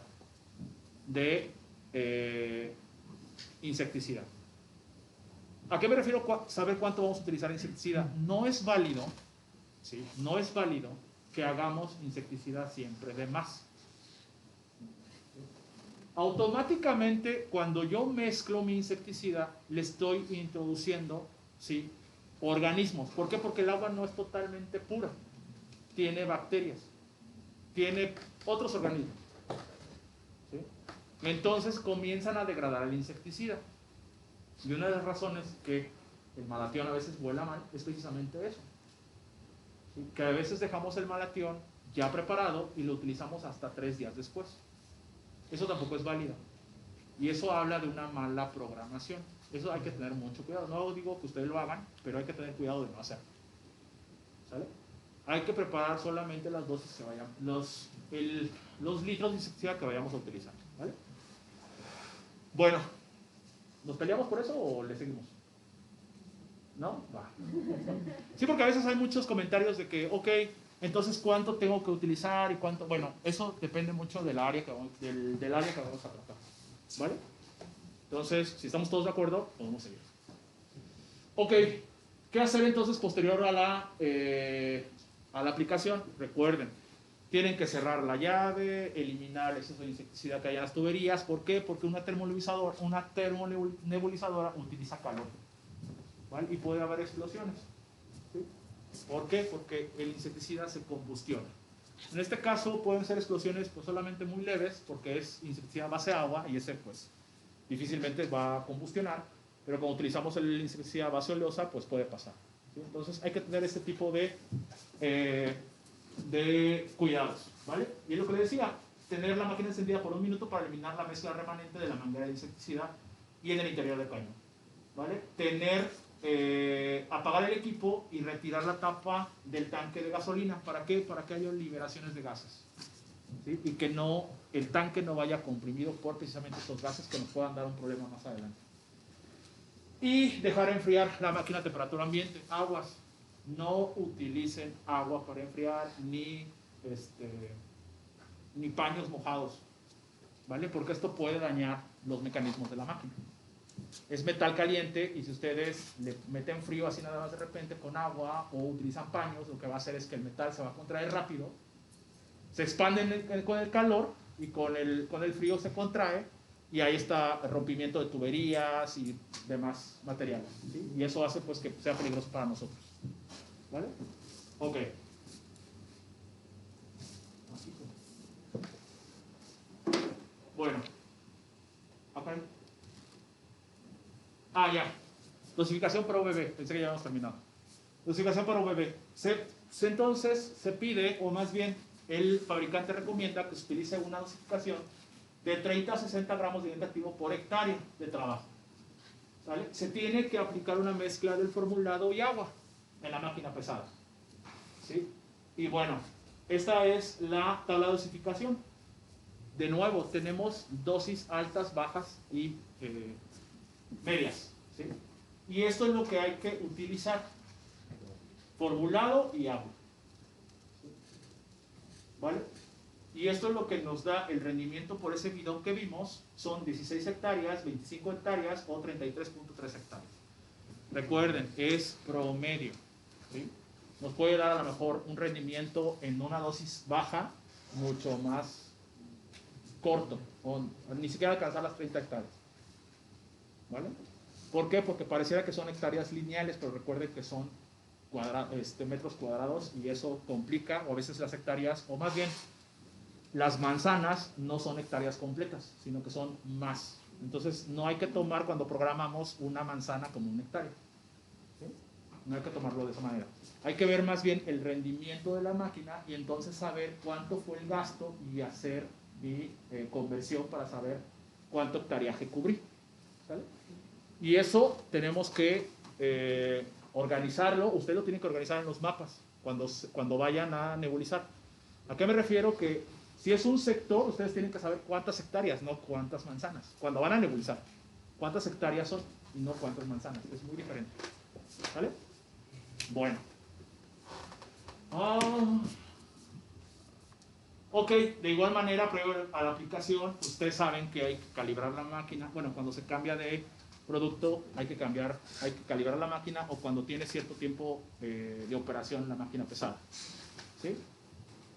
de insecticida. ¿A qué me refiero saber cuánto vamos a utilizar de insecticida? No es válido, ¿sí? No es válido que hagamos insecticida siempre de más. Automáticamente, cuando yo mezclo mi insecticida, le estoy introduciendo, ¿sí?, organismos. ¿Por qué? Porque el agua no es totalmente pura. Tiene bacterias, tiene otros organismos. ¿Sí? Entonces comienzan a degradar el insecticida. Y una de las razones que el malatión a veces vuela mal es precisamente eso. ¿Sí? Que a veces dejamos el malatión ya preparado y lo utilizamos hasta 3 días después. Eso tampoco es válido. Y eso habla de una mala programación. Eso hay que tener mucho cuidado. No digo que ustedes lo hagan, pero hay que tener cuidado de no hacerlo. ¿Sale? Hay que preparar solamente las dosis que vayan, los litros de insecticida que vayamos a utilizar. ¿Vale? Bueno, ¿nos peleamos por eso o le seguimos? ¿No? Va. Sí, porque a veces hay muchos comentarios de que, ok, entonces ¿cuánto tengo que utilizar y cuánto? Bueno, eso depende mucho del área que vamos a tratar. ¿Vale? Entonces, si estamos todos de acuerdo, podemos seguir. Ok, ¿qué hacer entonces posterior a la aplicación? Recuerden, Tienen que cerrar la llave, eliminar el exceso de insecticida que hay en las tuberías. ¿Por qué? Porque una termonebulizadora utiliza calor, ¿vale? Y puede haber explosiones. ¿Sí? ¿Por qué? Porque el insecticida se combustiona. En este caso pueden ser explosiones pues, solamente muy leves, porque es insecticida a base de agua y ese pues difícilmente va a combustionar, pero como utilizamos el insecticida a base oleosa, pues puede pasar. ¿Sí? Entonces hay que tener este tipo de cuidados, ¿vale? Y es lo que le decía, tener la máquina encendida por 1 minuto para eliminar la mezcla remanente de la manguera de insecticida y en el interior del cañón, ¿vale? Apagar el equipo y retirar la tapa del tanque de gasolina. ¿Para qué? Para que haya liberaciones de gases, ¿sí? Y que el tanque no vaya comprimido por precisamente estos gases que nos puedan dar un problema más adelante. Y dejar enfriar la máquina a temperatura ambiente. Aguas. No utilicen agua para enfriar ni paños mojados, ¿vale? Porque esto puede dañar los mecanismos de la máquina. Es metal caliente y si ustedes le meten frío así nada más de repente con agua o utilizan paños, lo que va a hacer es que el metal se va a contraer rápido, se expande con el calor y con el frío se contrae y ahí está el rompimiento de tuberías y demás materiales, ¿sí? Y eso hace pues que sea peligroso para nosotros, ¿vale? Ok. Bueno. Acá. Ya. Dosificación para UVB. Pensé que ya habíamos terminado. Dosificación para UVB. Entonces se pide, o más bien el fabricante recomienda que se utilice una dosificación de 30 a 60 gramos de agente activo por hectárea de trabajo. ¿Vale? Se tiene que aplicar una mezcla del formulado y agua en la máquina pesada. ¿Sí? Y bueno, esta es la tabla de dosificación. De nuevo, tenemos dosis altas, bajas y medias, ¿sí? Y esto es lo que hay que utilizar: formulado y agua, ¿vale? Y esto es lo que nos da el rendimiento por ese bidón que vimos. Son 16 hectáreas, 25 hectáreas o 33.3 hectáreas. Recuerden, es promedio, ¿sí? Nos puede dar a lo mejor un rendimiento en una dosis baja mucho más corto, o ni siquiera alcanzar las 30 hectáreas, ¿vale? ¿Por qué? Porque pareciera que son hectáreas lineales, pero recuerden que son metros cuadrados y eso complica, o a veces las hectáreas, o más bien las manzanas no son hectáreas completas, sino que son más. Entonces no hay que tomar cuando programamos una manzana como una hectárea, ¿sí? No hay que tomarlo de esa manera. Hay que ver más bien el rendimiento de la máquina y entonces saber cuánto fue el gasto y hacer conversión para saber cuánto hectareaje cubrí, ¿sale? Y eso tenemos que organizarlo. Usted lo tiene que organizar en los mapas cuando vayan a nebulizar. ¿A qué me refiero? Que si es un sector, ustedes tienen que saber cuántas hectáreas, no cuántas manzanas. Cuando van a nebulizar, cuántas hectáreas son y no cuántas manzanas. Es muy diferente, ¿vale? Bueno. Ok, de igual manera, previo a la aplicación, ustedes saben que hay que calibrar la máquina. Bueno, cuando se cambia de producto hay que calibrar la máquina, o cuando tiene cierto tiempo de operación la máquina pesada, ¿sí?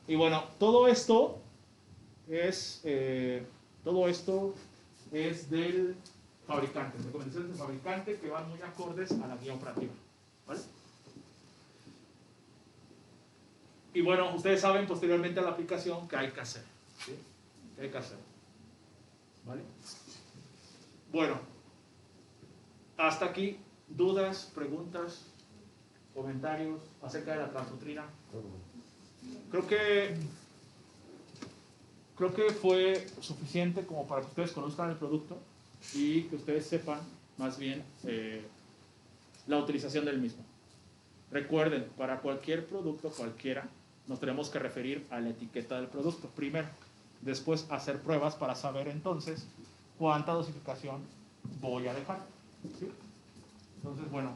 Y bueno, todo esto es del fabricante, recomendaciones del fabricante que van muy acordes a la guía operativa, ¿vale? Y bueno, ustedes saben posteriormente a la aplicación qué hay que hacer, ¿sí? ¿Qué hay que hacer? ¿Vale? Bueno, hasta aquí, dudas, preguntas, comentarios acerca de la transnutrina. Creo que fue suficiente como para que ustedes conozcan el producto y que ustedes sepan más bien la utilización del mismo. Recuerden, para cualquier producto, cualquiera, nos tenemos que referir a la etiqueta del producto primero, después hacer pruebas para saber entonces cuánta dosificación voy a dejar, ¿sí? Entonces, bueno,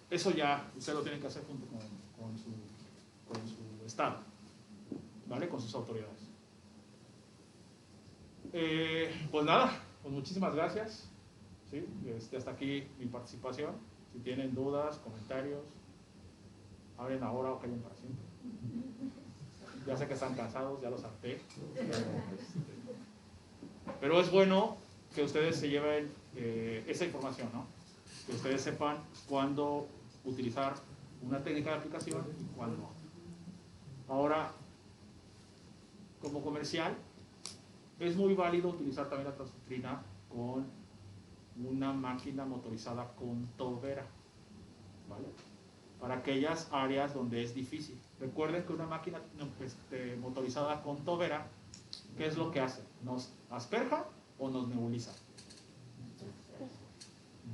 eso ya ustedes lo tienen que hacer junto con su estado, ¿vale? Con sus autoridades. Pues nada, pues muchísimas gracias, ¿sí? Hasta aquí mi participación. Si tienen dudas, comentarios, hablen ahora o callen para siempre. Ya sé que están cansados, ya los harté. Pero es bueno que ustedes se lleven esa información, ¿no? Que ustedes sepan cuándo utilizar una técnica de aplicación y cuándo no. Ahora, como comercial, es muy válido utilizar también la transferina con una máquina motorizada con tobera, ¿vale? Para aquellas áreas donde es difícil. Recuerden que una máquina motorizada con tobera, ¿qué es lo que hace? ¿Nos asperja o nos nebuliza?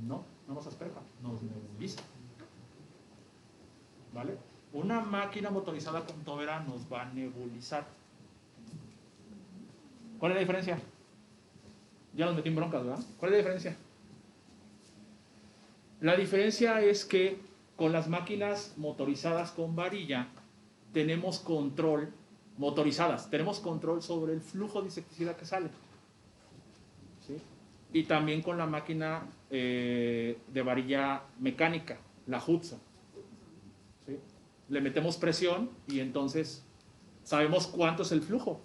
No, no nos asperja, nos nebuliza, ¿vale? Una máquina motorizada con tobera nos va a nebulizar. ¿Cuál es la diferencia? Ya nos metí en broncas, ¿verdad? ¿Cuál es la diferencia? La diferencia es que con las máquinas motorizadas con varilla tenemos control, motorizadas, tenemos control sobre el flujo de insecticida que sale. ¿Sí? Y también con la máquina de varilla mecánica, la Hudson. ¿Sí? Le metemos presión y entonces sabemos cuánto es el flujo.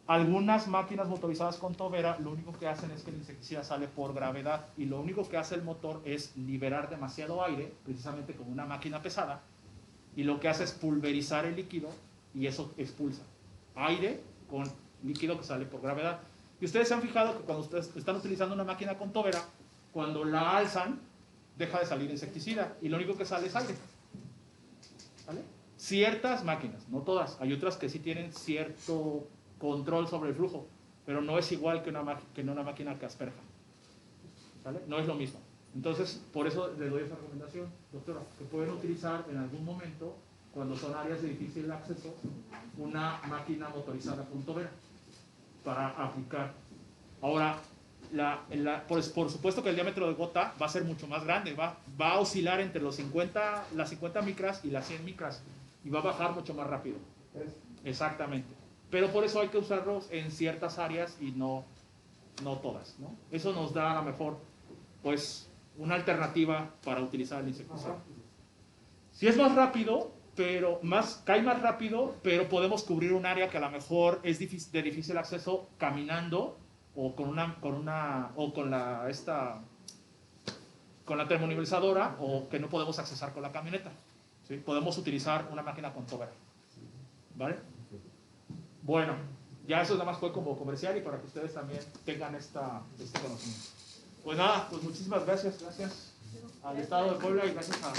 Algunas máquinas motorizadas con tobera lo único que hacen es que el insecticida sale por gravedad y lo único que hace el motor es liberar demasiado aire, precisamente como una máquina pesada, y lo que hace es pulverizar el líquido y eso expulsa aire con líquido que sale por gravedad. Y ustedes se han fijado que cuando ustedes están utilizando una máquina con tobera, cuando la alzan, deja de salir insecticida y lo único que sale es aire. ¿Vale? Ciertas máquinas, no todas, hay otras que sí tienen cierto control sobre el flujo, pero no es igual que una máquina que asperja. ¿Vale? No es lo mismo. Entonces, por eso les doy esa recomendación, doctora, que pueden utilizar en algún momento, cuando son áreas de difícil acceso, una máquina motorizada con tobera para aplicar. Ahora, por supuesto que el diámetro de gota va a ser mucho más grande, va a oscilar entre las 50 micras y las 100 micras y va a bajar mucho más rápido. Exactamente. Pero por eso hay que usarlos en ciertas áreas y no todas, ¿no? Eso nos da a lo mejor, pues, una alternativa para utilizar el insecticida. Si es más rápido, cae más rápido, pero podemos cubrir un área que a lo mejor es de difícil acceso caminando o con la termonivelizadora o que no podemos accesar con la camioneta. ¿Sí? Podemos utilizar una máquina con tobera. ¿Vale? Bueno, ya eso nada más fue como comercial y para que ustedes también tengan este conocimiento. Pues nada, pues muchísimas gracias al Estado de Puebla y gracias a